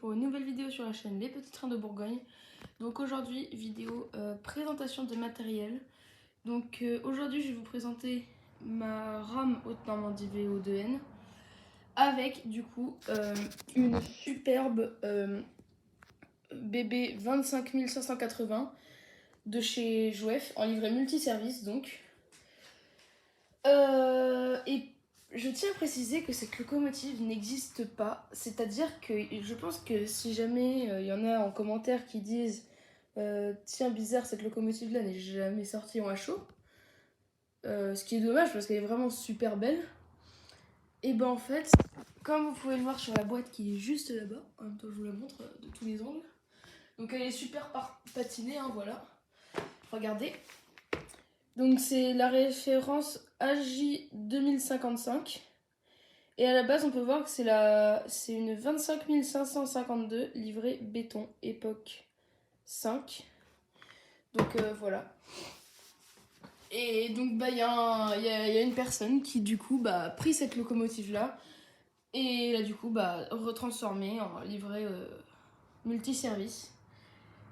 pour une nouvelle vidéo sur la chaîne Les Petits Trains de Bourgogne. Donc aujourd'hui, vidéo présentation de matériel. Donc aujourd'hui, je vais vous présenter ma RAM Haute-Normandie VO2N avec du coup une superbe BB 25580 de chez Jouef en livret multiservice donc. Et je tiens à préciser que cette locomotive n'existe pas, c'est-à-dire que je pense que si jamais il y en a en commentaire qui disent tiens bizarre cette locomotive là n'est jamais sortie en HO, ce qui est dommage parce qu'elle est vraiment super belle, et ben en fait comme vous pouvez le voir sur la boîte qui est juste là-bas, en même temps je vous la montre de tous les angles, donc elle est super patinée, hein, voilà, regardez. Donc c'est la référence AJ 2055. Et à la base, on peut voir que c'est une 25552 livrée béton, époque 5. Donc voilà. Et donc il y a une personne qui du coup a pris cette locomotive-là et l'a du coup retransformée en livret multiservice.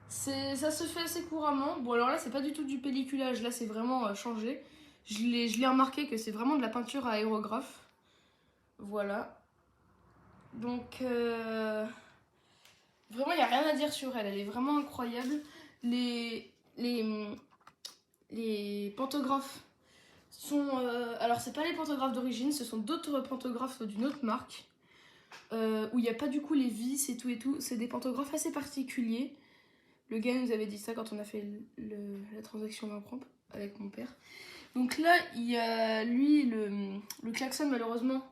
Ça se fait assez couramment. Bon alors là c'est pas du tout du pelliculage, là c'est vraiment changé. Je l'ai remarqué que c'est vraiment de la peinture à aérographe. Voilà. Donc vraiment il n'y a rien à dire sur elle, elle est vraiment incroyable. Les pantographes sont... alors c'est pas les pantographes d'origine, ce sont d'autres pantographes d'une autre marque. Où il n'y a pas du coup les vis et tout. C'est des pantographes assez particuliers. Le gars nous avait dit ça quand on a fait la transaction d'emprunt avec mon père. Donc là, il y a lui, le klaxon malheureusement,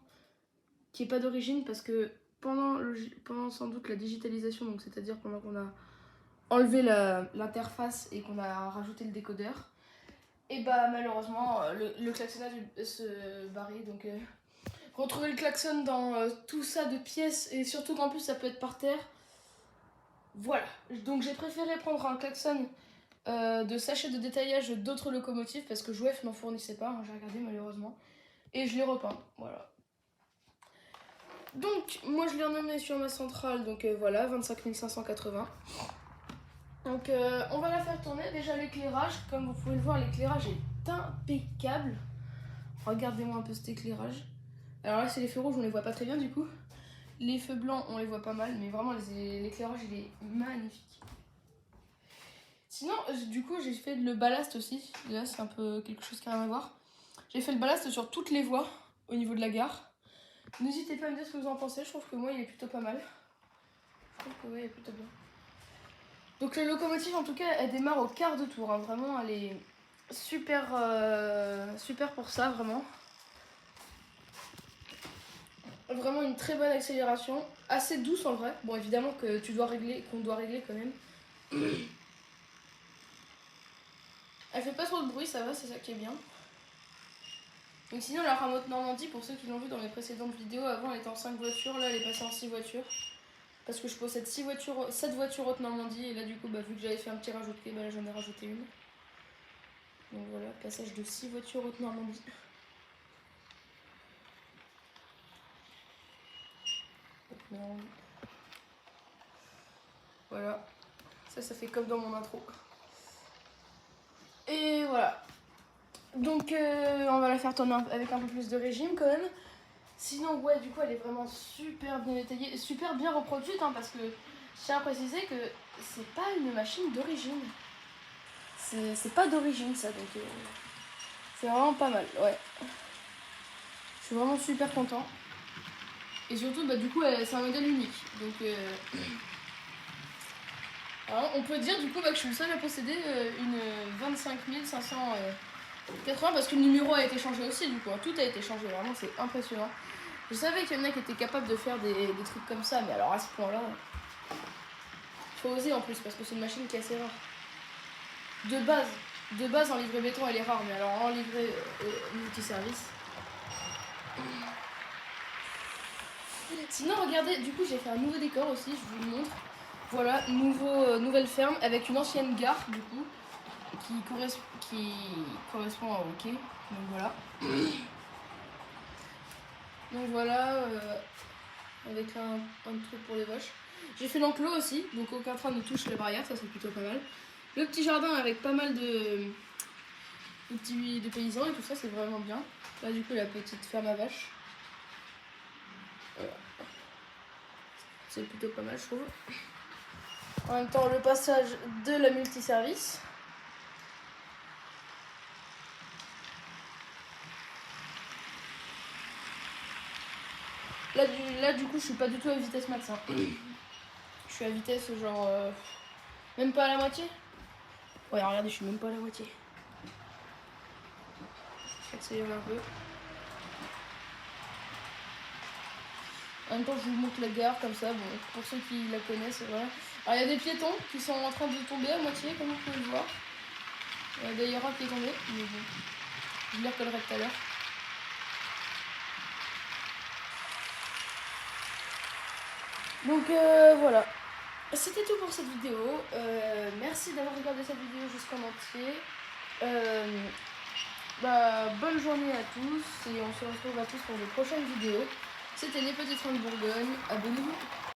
qui est pas d'origine parce que pendant sans doute la digitalisation, donc c'est-à-dire pendant qu'on a enlevé l'interface et qu'on a rajouté le décodeur, et malheureusement le klaxon a dû se barrer. Donc retrouver le klaxon dans tout ça de pièces, et surtout qu'en plus ça peut être par terre. Voilà, donc j'ai préféré prendre un klaxon de sachet de détaillage d'autres locomotives parce que Jouef n'en fournissait pas, hein, j'ai regardé malheureusement, et je l'ai repeint, voilà. Donc moi je l'ai renommé sur ma centrale, donc voilà, 25580. Donc on va la faire tourner. Déjà l'éclairage, comme vous pouvez le voir, l'éclairage est impeccable. Regardez-moi un peu cet éclairage. Alors là c'est les feux rouges, on les voit pas très bien du coup. Les feux blancs on les voit pas mal, mais vraiment l'éclairage il est magnifique. Sinon du coup j'ai fait le ballast aussi. Là c'est un peu quelque chose qui n'a rien à voir. J'ai fait le ballast sur toutes les voies au niveau de la gare. N'hésitez pas à me dire ce que vous en pensez, je trouve que moi il est plutôt pas mal. Je trouve que ouais, il est plutôt bien. Donc la locomotive en tout cas elle démarre au quart de tour, hein. Vraiment elle est super, super pour ça, vraiment. Vraiment une très bonne accélération, assez douce en vrai. Bon évidemment que qu'on doit régler quand même. Elle fait pas trop de bruit, ça va, c'est ça qui est bien. Donc sinon la RAM Haute-Normandie, pour ceux qui l'ont vu dans mes précédentes vidéos, avant elle était en 5 voitures, là elle est passée en 6 voitures. Parce que je possède 7 voitures Haute-Normandie, et là du coup vu que j'avais fait un petit rajouté, là j'en ai rajouté une. Donc voilà, passage de 6 voitures Haute-Normandie. Voilà, ça fait comme dans mon intro. Et voilà. Donc on va la faire tourner avec un peu plus de régime quand même. Sinon ouais du coup elle est vraiment super bien détaillée, super bien reproduite, hein, parce que je tiens à préciser que c'est pas une machine d'origine. C'est pas d'origine ça, donc c'est vraiment pas mal, ouais. Je suis vraiment super content. Et surtout du coup c'est un modèle unique. Donc alors, on peut dire du coup que je suis le seul à posséder une 25580 parce que le numéro a été changé aussi du coup, hein. Tout a été changé, vraiment c'est impressionnant. Je savais qu'il y en a qui étaient capables de faire des trucs comme ça, mais alors à ce point-là, il faut oser en plus parce que c'est une machine qui est assez rare. De base en livret béton elle est rare, mais alors en livret multiservice. Sinon regardez, du coup j'ai fait un nouveau décor aussi, je vous le montre. Voilà, nouvelle ferme avec une ancienne gare du coup qui correspond au quai. Donc voilà. Donc voilà, avec un truc pour les vaches. J'ai fait l'enclos aussi, donc aucun train ne touche les barrières, ça c'est plutôt pas mal. Le petit jardin avec pas mal de petits de paysans et tout ça, c'est vraiment bien. Là du coup la petite ferme à vaches. Voilà. C'est plutôt pas mal je trouve. En même temps le passage de la multiservice. Là du coup je suis pas du tout à vitesse max. Hein. Je suis à vitesse genre même pas à la moitié. Ouais regardez je suis même pas à la moitié. J'accélère un peu. En même temps, je vous montre la gare comme ça, bon, pour ceux qui la connaissent, voilà. Alors, il y a des piétons qui sont en train de tomber à moitié, comme vous pouvez le voir. Il y a d'ailleurs un qui est tombé, mais bon, je le recollerai tout à l'heure. Donc voilà, c'était tout pour cette vidéo. Merci d'avoir regardé cette vidéo jusqu'en entier. Bonne journée à tous et on se retrouve à tous pour de prochaines vidéos. C'était les petits trains de Bourgogne. Abonnez-vous.